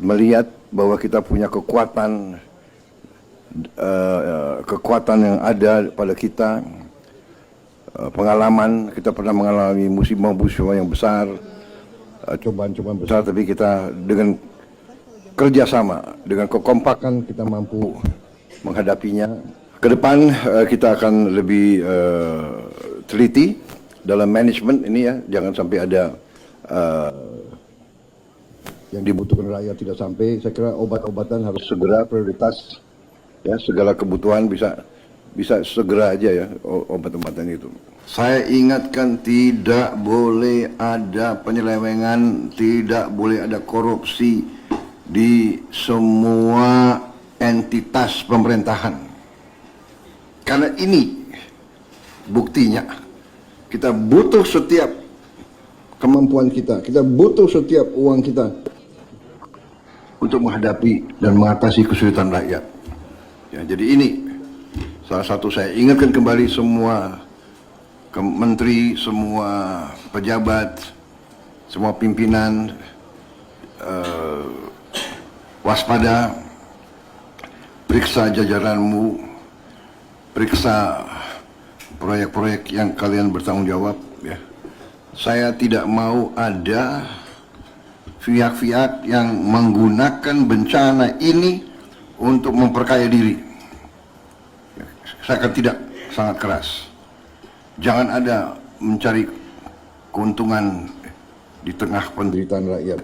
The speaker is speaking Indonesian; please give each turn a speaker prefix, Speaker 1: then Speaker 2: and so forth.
Speaker 1: melihat bahwa kita punya kekuatan yang ada pada kita, pengalaman kita pernah mengalami musibah-musibah yang besar, cobaan-cobaan besar, tapi kita dengan kerjasama, dengan kekompakan kita mampu menghadapinya. Ke depan kita akan lebih teliti dalam manajemen ini ya, jangan sampai ada yang dibutuhkan rakyat tidak sampai. Saya kira obat-obatan harus segera prioritas, ya, segala kebutuhan bisa segera aja ya obat-obatan itu. Saya ingatkan, tidak boleh ada penyelewengan, tidak boleh ada korupsi di semua entitas pemerintahan. Karena ini buktinya, kita butuh setiap kemampuan kita butuh setiap uang kita untuk menghadapi dan mengatasi kesulitan rakyat. Ya, jadi ini salah satu, saya ingatkan kembali semua menteri, semua pejabat, semua pimpinan, waspada, periksa jajaranmu, periksa proyek-proyek yang kalian bertanggung jawab. Ya. Saya tidak mau ada pihak-pihak yang menggunakan bencana ini untuk memperkaya diri. Saya akan tidak, sangat keras. Jangan ada mencari keuntungan di tengah penderitaan rakyat.